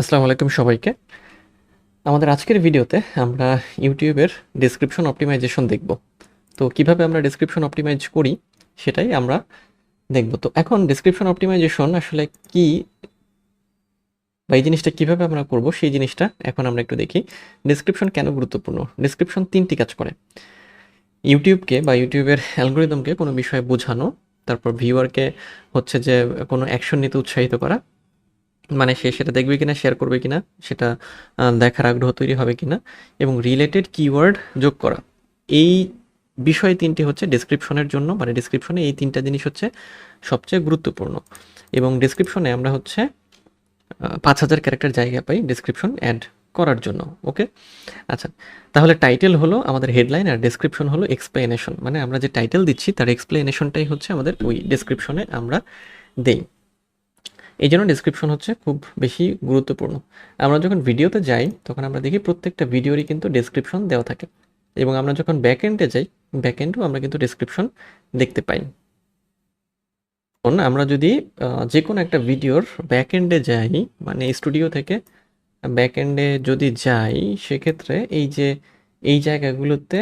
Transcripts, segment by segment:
আসসালামু আলাইকুম সবাইকে। আমাদের আজকের ভিডিওতে আমরা ইউটিউবের ডেসক্রিপশন অপটিমাইজেশন দেখব। তো কিভাবে আমরা ডেসক্রিপশন অপটিমাইজ করি সেটাই আমরা দেখব। তো এখন ডেসক্রিপশন অপটিমাইজেশন আসলে কি বা এই জিনিসটা কিভাবে আমরা করব সেই জিনিসটা এখন আমরা একটু দেখি। ডেসক্রিপশন কেন গুরুত্বপূর্ণ? ডেসক্রিপশন ৩টি কাজ করে। ইউটিউবকে বা ইউটিউবের অ্যালগরিদমকে কোনো বিষয়ে বোঝানো, তারপর ভিউয়ারকে হচ্ছে যে কোনো অ্যাকশন নিতে উৎসাহিত করা, মানে সে সেটা দেখবে কিনা, শেয়ার করবে কিনা, সেটা দেখার আগ্রহ তৈরি হবে কিনা, এবং রিলেটেড কিওয়ার্ড যোগ করা। এই বিষয় ৩টি হচ্ছে ডেসক্রিপশনের জন্য, মানে ডেসক্রিপশনে এই ৩টা জিনিস হচ্ছে সবচেয়ে গুরুত্বপূর্ণ। এবং ডেসক্রিপশনে আমরা হচ্ছে ৫,০০০ ক্যারেক্টার জায়গা পাই ডেসক্রিপশন অ্যাড করার জন্য। ওকে, আচ্ছা, তাহলে টাইটেল হলো আমাদের হেডলাইন আর ডেসক্রিপশন হলো এক্সপ্লেনেশন, মানে আমরা যে টাইটেল দিচ্ছি তার এক্সপ্লেনেশনটাই হচ্ছে আমাদের ওই ডেসক্রিপশনে আমরা দেই। এই জন্য ডেসক্রিপশন হচ্ছে খুব বেশি গুরুত্বপূর্ণ। আমরা যখন ভিডিওতে যাই তখন আমরা দেখি প্রত্যেকটা ভিডিওরই কিন্তু ডেসক্রিপশন দেওয়া থাকে, এবং আমরা যখন ব্যাক এন্ডে যাই ব্যাক এন্ডেও আমরা কিন্তু ডেসক্রিপশন দেখতে পাই। আমরা যদি যে কোনো একটা ভিডিওর ব্যাক এন্ডে যাই, মানে স্টুডিও থেকে ব্যাক এন্ডে যদি যাই, সেক্ষেত্রে এই যে এই জায়গাগুলোতে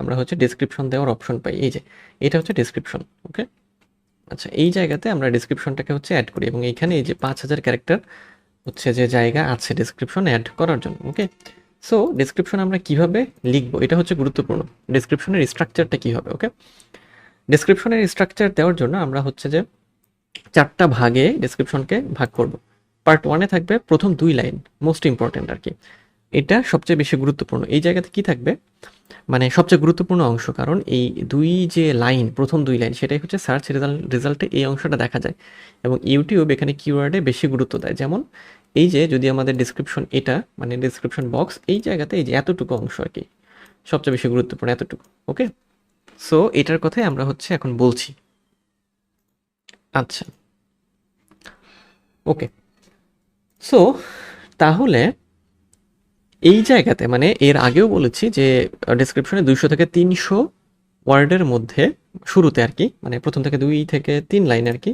আমরা হচ্ছে ডেসক্রিপশন দেওয়ার অপশন পাই। এই যে এটা হচ্ছে ডেসক্রিপশন। ওকে, আচ্ছা, এই জায়গাতে আমরা ডেসক্রিপশনটাকে হচ্ছে অ্যাড করি, এবং এইখানে এই যে ৫,০০০ ক্যারেক্টার হচ্ছে যে জায়গা আছে ডেসক্রিপশন অ্যাড করার জন্য। ওকে, সো ডেসক্রিপশন আমরা কিভাবে লিখবো এটা হচ্ছে গুরুত্বপূর্ণ। ডেসক্রিপশনের স্ট্রাকচারটা কি হবে? ওকে, ডেসক্রিপশনের স্ট্রাকচার দেওয়ার জন্য আমরা হচ্ছে যে ৪টা ভাগে ডেসক্রিপশনকে ভাগ করব। পার্ট 1-এ থাকবে প্রথম ২ লাইন, মোস্ট ইম্পর্টেন্ট আর কি। এটা সবচেয়ে বেশি গুরুত্বপূর্ণ। এই জায়গাতে কি থাকবে, মানে সবচেয়ে গুরুত্বপূর্ণ অংশ, কারণ এই ২ যে লাইন, প্রথম ২ লাইন, সেটাই হচ্ছে সার্চ রেজাল্টে এই অংশটা দেখা যায়, এবং ইউটিউব এখানে কিওয়ার্ডে বেশি গুরুত্ব দেয়। যেমন এই যে যদি আমাদের ডেসক্রিপশন এটা, মানে ডেসক্রিপশন বক্স, এই জায়গাতে এই যে এতটুকু অংশ আর কি সবচেয়ে বেশি গুরুত্বপূর্ণ, এতটুকু। ওকে, সো এটার কথাই আমরা হচ্ছে এখন বলছি। আচ্ছা, ওকে, সো তাহলে এই জায়গাতে, মানে এর আগেও বলেছি যে ডেসক্রিপশনে ২০০ থেকে ৩০০ ওয়ার্ডের মধ্যে শুরুতে আর কি, মানে প্রথম থেকে ২ থেকে ৩ লাইন আর কি,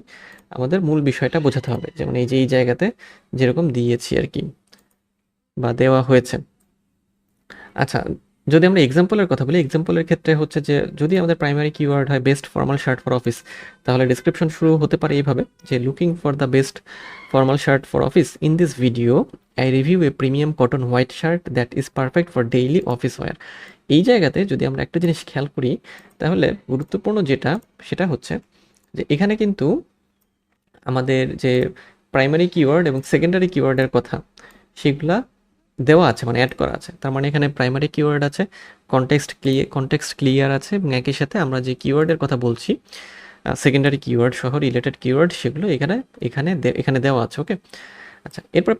আমাদের মূল বিষয়টা বোঝাতে হবে। যেমন এই যে এই জায়গাতে যেরকম দিয়েছি আর কি, বা দেওয়া হয়েছে। আচ্ছা, যদি আমরা এক্সাম্পলের কথা বলি, এক্সাম্পলের ক্ষেত্রে হচ্ছে যে যদি আমাদের প্রাইমারি কিওয়ার্ড হয় best formal shirt for office, তাহলে ডেসক্রিপশন শুরু হতে পারে এইভাবে যে looking for the best formal shirt for office, in this video I review a premium cotton white shirt that is perfect for daily office wear. এই জায়গাতে যদি আমরা একটা জিনিস খেয়াল করি, তাহলে গুরুত্বপূর্ণ যেটা সেটা হচ্ছে যে এখানে কিন্তু আমাদের যে প্রাইমারি কিওয়ার্ড এবং সেকেন্ডারি কিওয়ার্ডের কথা সেগুলা দেওয়া আছে, মানে অ্যাড করা আছে। তার মানে এখানে প্রাইমারি কিওয়ার্ড আছে, কনটেক্সট ক্লিয়ার আছে, এবং একই সাথে আমরা যে কিওয়ার্ডের কথা বলছি সেকেন্ডারি কিওয়ার্ড সহ রিলেটেড কিওয়ার্ড, সেগুলো এখানে এখানে দেওয়া আছে। ওকে, আচ্ছা, এরপর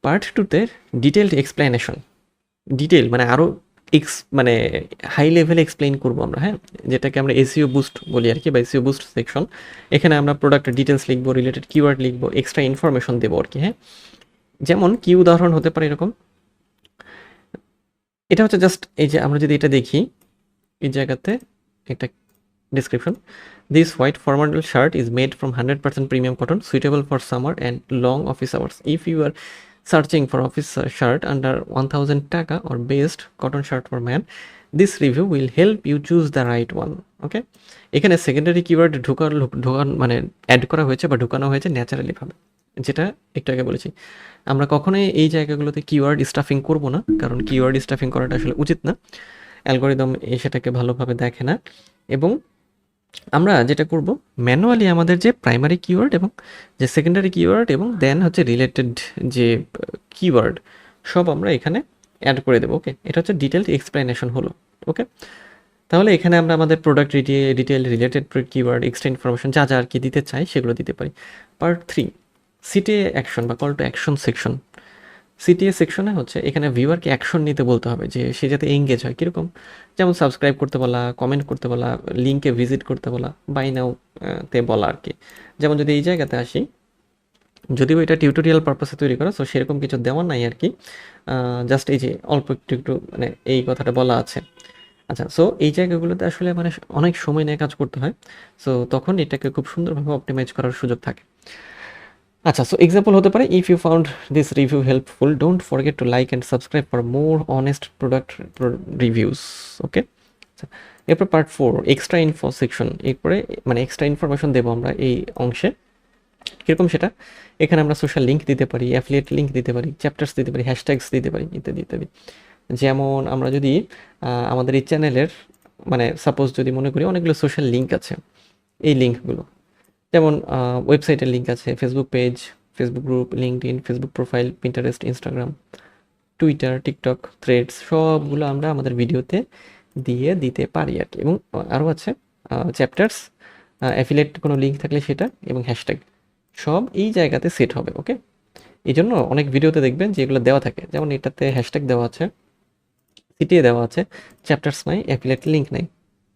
পার্ট টুতে ডিটেলড এক্সপ্লেনেশন, ডিটেল মানে আরও মানে হাই লেভেলে এক্সপ্লেইন করবো আমরা, হ্যাঁ, যেটাকে আমরা এসইও বুস্ট বলি আর কি, বা এসইও বুস্ট সেকশন। এখানে আমরা প্রোডাক্টের ডিটেলস লিখবো, রিলেটেড কিওয়ার্ড লিখবো, এক্সট্রা ইনফরমেশন দেবো আর কি। হ্যাঁ, যেমন কি উদাহরণ হতে পারে এরকম, এটা হচ্ছে জাস্ট এই যে আমরা যদি এটা দেখি, এই জায়গাতে একটা description. This white formal shirt is made from 100% premium cotton, suitable for summer and long office hours. If you are searching for office shirt under 1000 taka or best cotton shirt for man, this review will help you choose the right one. Okay, এখানে secondary keyword ঢোকান মানে add করা হয়েছে বা ঢোকানো হয়েছে naturally ভাবে, যেটা একটু আগে বলেছি। আমরা কখনোই এই জায়গাগুলোতে কিওয়ার্ড স্টাফিং করব না, কারণ কিওয়ার্ড স্টাফিং করাটা আসলে উচিত না, অ্যালগরিদম সেটাকে ভালোভাবে দেখে না। এবং আমরা যেটা করব, ম্যানুয়ালি আমাদের যে প্রাইমারি কিওয়ার্ড এবং যে সেকেন্ডারি কিওয়ার্ড এবং দেন হচ্ছে রিলেটেড যে কিওয়ার্ড, সব আমরা এখানে অ্যাড করে দেবো। ওকে, এটা হচ্ছে ডিটেলড এক্সপ্লেনেশন হলো। ওকে, তাহলে এখানে আমরা আমাদের product detail, related keyword, extra information যা যা আর কি দিতে চাই সেগুলো দিতে পারি। পার্ট 3, সিটে অ্যাকশন বা call to action section. CTA সেকশনে হচ্ছে এখানে ভিউয়ারকে অ্যাকশন নিতে বলতে হবে, যে সে যাতে এঙ্গেজ হয়। কীরকম? যেমন সাবস্ক্রাইব করতে বলা, কমেন্ট করতে বলা, লিঙ্কে ভিজিট করতে বলা, বাই নাও তে বলা আর কি। যেমন যদি এই জায়গাতে আসি, যদিও এটা টিউটোরিয়াল পারপাসে তৈরি করা, সো সেরকম কিছু দেওয়া নাই আর কি, জাস্ট এই যে অল্প একটু একটু মানে এই কথাটা বলা আছে। আচ্ছা, সো এই জায়গাগুলোতে আসলে মানে অনেক সময় নিয়ে কাজ করতে হয়, সো তখন এটাকে খুব সুন্দরভাবে অপটিমাইজ করার সুযোগ থাকে। আচ্ছা, সো এক্সাম্পল হতে পারে, if you found this review helpful don't forget to like and subscribe for more honest product reviews. Okay, এরপর পার্ট 4 এক্সট্রা ইনফো সেকশন। এরপরে মানে এক্সট্রা ইনফরমেশন দেবো আমরা এই অংশে। কীরকম সেটা, এখানে আমরা সোশ্যাল লিঙ্ক দিতে পারি, অ্যাফিলিয়েট লিঙ্ক দিতে পারি, চ্যাপ্টার্স দিতে পারি, হ্যাশট্যাগস দিতে পারি, ইত্যাদি ইত্যাদি। যেমন আমরা যদি আমাদের এই চ্যানেলের মানে সাপোজ যদি মনে করি অনেকগুলো সোশ্যাল লিঙ্ক আছে, এই লিঙ্কগুলো যেমন ওয়েবসাইটের লিঙ্ক আছে, Facebook page, Facebook group, LinkedIn, Facebook profile, Pinterest, Instagram, Twitter, TikTok, threads, সবগুলো আমরা আমাদের ভিডিওতে দিয়ে দিতে পারি আর কি। এবং আরও আছে চ্যাপ্টার্স, অ্যাফিলিয়েট কোনো লিঙ্ক থাকলে সেটা, এবং হ্যাশট্যাগ, সব এই জায়গাতে সেট হবে। ওকে, এই জন্য অনেক ভিডিওতে দেখবেন যে এগুলো দেওয়া থাকে, যেমন এটাতে হ্যাশট্যাগ দেওয়া আছে, সিটিয়ে দেওয়া আছে, চ্যাপ্টার্স নাই, অ্যাফিলিয়েট লিঙ্ক নাই,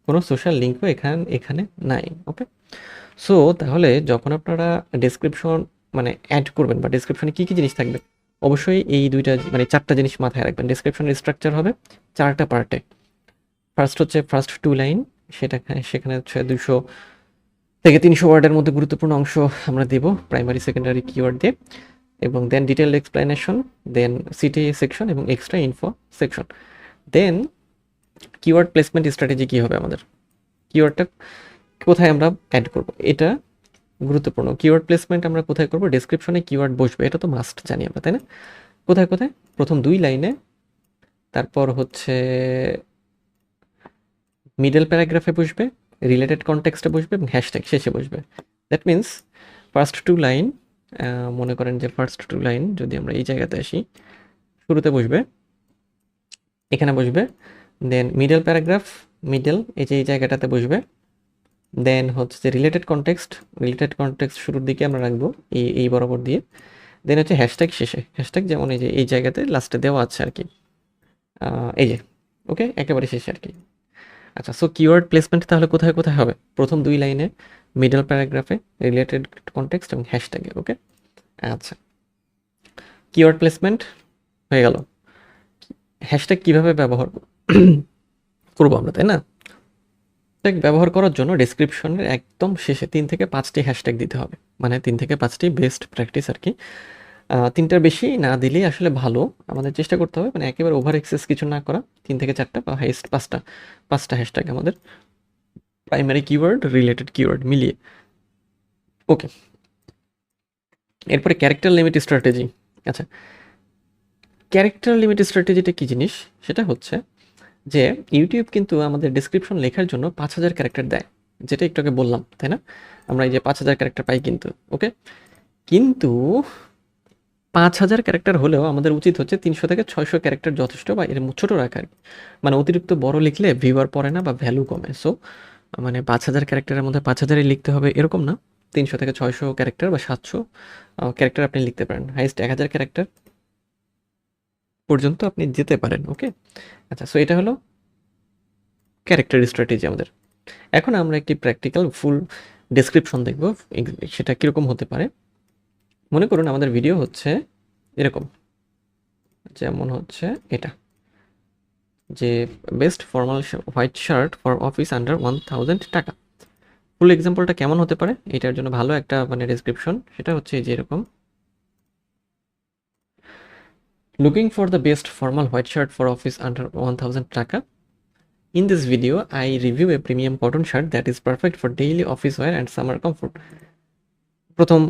কোনো সোশ্যাল লিঙ্কও এখানে নাই। ওকে, সো তাহলে যখন আপনারা ডেসক্রিপশন মানে অ্যাড করবেন বা ডেসক্রিপশনে কী কী জিনিস থাকবে, অবশ্যই এই দুইটা মানে চারটা জিনিস মাথায় রাখবেন। ডেসক্রিপশনের স্ট্রাকচার হবে চারটা পার্টে। ফার্স্ট হচ্ছে ফার্স্ট 2 লাইন, সেখানে হচ্ছে 200 থেকে 300 ওয়ার্ডের মধ্যে গুরুত্বপূর্ণ অংশ আমরা দেব প্রাইমারি সেকেন্ডারি কিওয়ার্ড দিয়ে, এবং দেন ডিটেলড এক্সপ্লেনেশন, দেন সিটিএ সেকশন এবং এক্সট্রা ইনফো সেকশন। দেন কিওয়ার্ড প্লেসমেন্ট স্ট্র্যাটেজি কী হবে আমাদের, কিওয়ার্ডটা কোথায় আমরা অ্যাড করব, এটা গুরুত্বপূর্ণ। কিওয়ার্ড প্লেসমেন্ট আমরা কোথায় করব, ডেসক্রিপশনে কিওয়ার্ড বসবে, এটা তো মাস্ট জানি আমরা, তাই না? কোথায় কোথায়, প্রথম 2 লাইনে, তারপর হচ্ছে মিডল প্যারাগ্রাফে বসবে, রিলেটেড কনটেক্সটে বসবে, এবং হ্যাশট্যাগ শেষে বসবে। দ্যাট মিন্স ফার্স্ট 2 লাইন, মনে করেন যে ফার্স্ট 2 লাইন যদি আমরা এই জায়গাতে আসি, শুরুতে বসবে, এখানে বসবে, দেন মিডল প্যারাগ্রাফ, মিডল এই যে এই জায়গাটাতে বসবে, দেন হচ্ছে যে রিলেটেড কনটেক্সট শুরুর দিকে আমরা রাখবো এই বরাবর দিয়ে, দেন হচ্ছে হ্যাশট্যাগ শেষে, হ্যাশট্যাগ যেমন এই যে এই জায়গাতে লাস্টে দেওয়া আছে আর কি, এই যে, ওকে, একেবারে শেষে আর কি। আচ্ছা, সো কিওয়ার্ড প্লেসমেন্ট তাহলে কোথায় কোথায় হবে, প্রথম 2 লাইনে, মিডল প্যারাগ্রাফে, রিলেটেড কনটেক্সট এবং হ্যাশট্যাগে। ওকে, আচ্ছা, কিওয়ার্ড প্লেসমেন্ট হয়ে গেল। হ্যাশট্যাগ কীভাবে ব্যবহার করবো আমরা, তাই না? হ্যাশট্যাগ ব্যবহার করার জন্য ডেসক্রিপশনের একদম শেষে 3 থেকে 5টি হ্যাশট্যাগ দিতে হবে, মানে 3 থেকে 5টি বেস্ট প্র্যাকটিস আর কি। 3টার বেশি না দিলেই আসলে ভালো, আমাদের চেষ্টা করতে হবে মানে একেবারে ওভার এক্সেস কিছু না করা, 3 থেকে 4টা বা হাইয়েস্ট 5টা হ্যাশট্যাগ আমাদের প্রাইমারি কিওয়ার্ড, রিলেটেড কিওয়ার্ড মিলিয়ে। ওকে, এরপরে ক্যারেক্টার লিমিট স্ট্র্যাটেজি। আচ্ছা, ক্যারেক্টার লিমিট স্ট্র্যাটেজিটা কী জিনিস, সেটা হচ্ছে যে ইউটিউব কিন্তু আমাদের ডেসক্রিপশন লেখার জন্য 5000 ক্যারেক্টার দেয়, যেটা একটু আগে বললাম, তাই না? আমরা এই যে 5000 ক্যারেক্টার পাই কিন্তু। ওকে, কিন্তু 5000 ক্যারেক্টার হলেও আমাদের উচিত হচ্ছে 300 থেকে 600 ক্যারেক্টার যথেষ্ট, বা এর ছোট রাখা আর কি। মানে অতিরিক্ত বড় লিখলে ভিউয়ার পড়ে না বা ভ্যালু কমে। সো মানে 5000 ক্যারেক্টারের মধ্যে 5000ই লিখতে হবে এরকম না, 300 থেকে 600 ক্যারেক্টার বা 700 ক্যারেক্টার আপনি লিখতে পারেন, হাইস্ট 1000 ক্যারেক্টার পর্যন্ত আপনি যেতে পারেন। ওকে, আচ্ছা, সো এটা হলো ক্যারেক্টার স্ট্র্যাটেজি আমাদের। এখন আমরা একটি প্র্যাকটিক্যাল ফুল ডেসক্রিপশন দেখব, সেটা কীরকম হতে পারে। মনে করুন আমাদের ভিডিও হচ্ছে এরকম, যেমন হচ্ছে এটা, যে best formal white shirt for office under 1000 টাকা। ফুল এক্সাম্পলটা কেমন হতে পারে, এটার জন্য ভালো একটা মানে ডেসক্রিপশন, সেটা হচ্ছে যে এরকম, looking for the best formal white shirt for office under 1000 টাকা। In this video, I review a premium cotton shirt that is perfect for daily office wear and summer comfort. প্রথম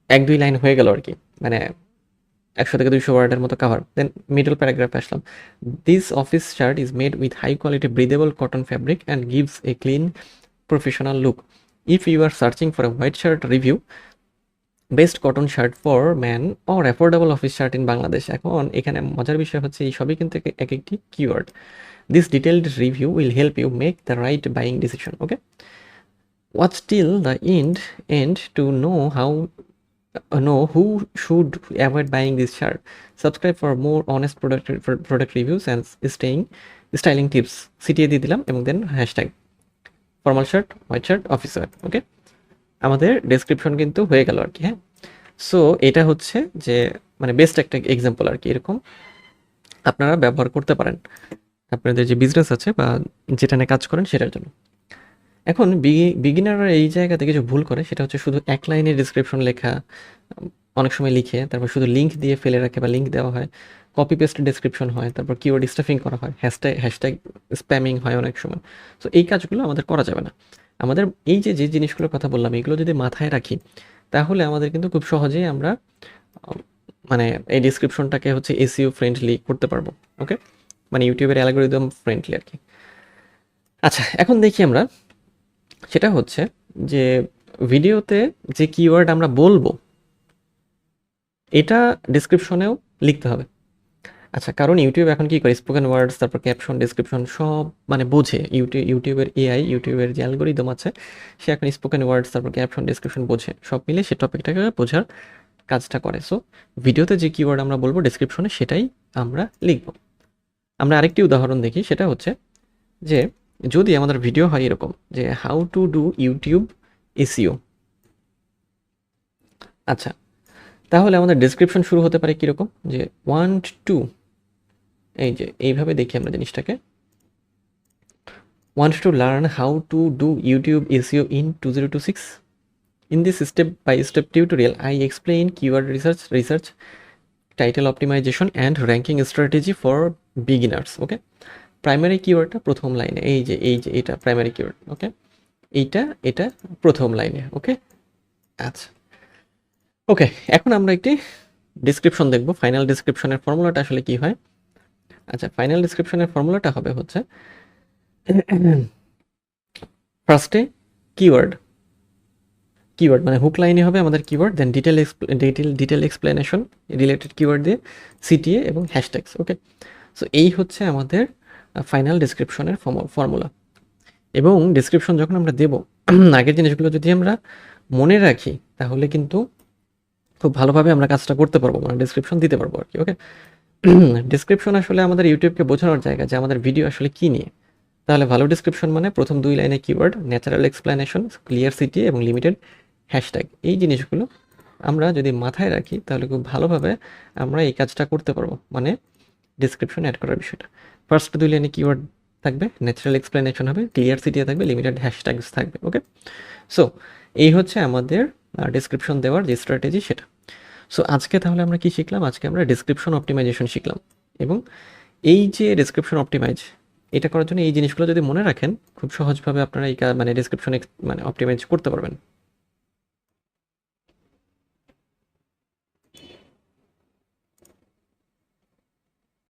1-2 লাইন হয়ে গেল আর কি, মানে 100 থেকে 200 ওয়ার্ডের মতো কাভার। দেন মিডল প্যারাগ্রাফে আসলাম, this office shirt is made with high quality breathable cotton fabric and gives a clean professional look. If you are searching for a white shirt review, best cotton shirt for man or affordable office shirt in Bangladesh. এখন এখানে মজার বিষয় হচ্ছে এই সবই কিন্তু এক একটি keyword. This detailed review will help you make the right buying decision. Okay, watch till the end to know who should avoid buying this shirt. Subscribe for more honest product reviews and styling tips. CTA দিয়ে দিলাম, এবং then hashtag formal shirt, white shirt, office wear. Okay, আমাদের description কিন্তু হয়ে গেল আর কি। হ্যাঁ, so এটা হচ্ছে যে মানে বেস্ট একটা এক্সাম্পল আর কি, এরকম আপনারা ব্যবহার করতে পারেন আপনাদের যে বিজনেস আছে বা যেটা নিয়ে কাজ করেন সেটার জন্য। এখন বিগিনাররা এই জায়গাতে কিছু ভুল করে, সেটা হচ্ছে শুধু এক লাইনের ডিসক্রিপশন লেখা, অনেক সময় লিখে তারপর শুধু লিঙ্ক দিয়ে ফেলে রাখে বা লিঙ্ক দেওয়া হয়, কপি পেস্ট ডেসক্রিপশন হয়, তারপর কিওয়ার্ড স্টাফিং করা হয়, হ্যাশট্যাগ স্প্যামিং হয় অনেক সময়। সো এই কাজগুলো আমাদের করা যাবে না। আমাদের এই যে জিনিসগুলোর কথা বললাম এগুলো যদি মাথায় রাখি তাহলে আমাদের কিন্তু খুব সহজেই আমরা আহ, মানে এই ডিসক্রিপশনটাকে হচ্ছে এসইও ফ্রেন্ডলি করতে পারবো। ওকে, মানে ইউটিউবের অ্যালগোরিদম ফ্রেন্ডলি আর কি। আচ্ছা, এখন দেখি আমরা, সেটা হচ্ছে যে ভিডিওতে যে কিওয়ার্ড আমরা বলবো এটা ডিসক্রিপশনেও লিখতে হবে। আচ্ছা, কারণ ইউটিউব এখন কি করে, স্পোকেন ওয়ার্ডস তারপর ক্যাপশন ডেসক্রিপশন সব মানে বোঝে। ইউটিউবের এআই, ইউটিউবের যে অ্যালগোরিদম আছে সে এখন স্পোকেন ওয়ার্ডস তারপর ক্যাপশন ডেসক্রিপশন বোঝে, সব মিলে সে টপিকটাকে বোঝার কাজটা করে। সো ভিডিওতে যে কিওয়ার্ড আমরা বলবো ডেসক্রিপশনে সেটাই আমরা লিখব। আমরা আরেকটি উদাহরণ দেখি, সেটা হচ্ছে যে যদি আমাদের ভিডিও হয় এরকম যে how to do YouTube SEO, আচ্ছা তাহলে আমাদের ডেসক্রিপশন শুরু হতে পারে কীরকম, যে 1 2, এই যে এইভাবে দেখি আমরা জিনিসটাকে, want to learn how to do YouTube SEO in 2026? In this step-by-step tutorial, I explain keyword research, title optimization, and ranking strategy for beginners. Okay, primary কিওয়ার্ডটা প্রথম লাইনে, এই যে এটা প্রাইমারি কিওয়ার্ড। ওকে, এটা প্রথম লাইনে। ওকে, আচ্ছা ওকে, এখন আমরা একটি ডিসক্রিপশন দেখব। ফাইনাল ডিসক্রিপশনের ফর্মুলাটা আসলে কি হয়? আচ্ছা, ফাইনাল ডিসক্রিপশনের ফর্মুলাটা হবে হচ্ছে ফার্স্টে কিওয়ার্ড মানে হুক লাইনে হবে আমাদের কিওয়ার্ড, দেন ডিটেল এক্সপ্লেনেশন রিলেটেড কিওয়ার্ড দিয়ে সিটিএ এবং হ্যাশট্যাগস। ওকে, সো এই হচ্ছে আমাদের ফাইনাল ডিসক্রিপশনের ফর্মুলা। এবং ডিসক্রিপশন যখন আমরা দেব আগের জিনিসগুলো যদি আমরা মনে রাখি তাহলে কিন্তু খুব ভালোভাবে আমরা কাজটা করতে পারবো, মানে ডিসক্রিপশন দিতে পারবো আর কি। ওকে, ডিসক্রিপশন আসলে আমাদের ইউটিউবকে বোঝানোর জায়গা যে আমাদের ভিডিও আসলে কী নিয়ে। তাহলে ভালো ডিসক্রিপশন মানে প্রথম 2 লাইনে keyword, natural explanation, clear city এবং লিমিটেড হ্যাশট্যাগ। এই জিনিসগুলো আমরা যদি মাথায় রাখি তাহলে খুব ভালোভাবে আমরা এই কাজটা করতে পারবো, মানে ডিসক্রিপশন অ্যাড করার বিষয়টা। ফার্স্ট 2 লাইনে কিওয়ার্ড থাকবে, ন্যাচারাল এক্সপ্লেনেশন হবে, ক্লিয়ার সিটি থাকবে, লিমিটেড হ্যাশট্যাগস থাকবে। ওকে, সো এই হচ্ছে আমাদের ডিসক্রিপশন দেওয়ার যে স্ট্র্যাটেজি সেটা। সো আজকে তাহলে আমরা কি শিখলাম? আজকে আমরা ডিসক্রিপশন অপটিমাইজেশন শিখলাম। এবং এই যে ডিসক্রিপশন অপটিমাইজ, এটা করার জন্য এই জিনিসগুলো যদি মনে রাখেন খুব সহজভাবে আপনারা এই মানে ডিসক্রিপশন মানে অপটিমাইজ করতে পারবেন।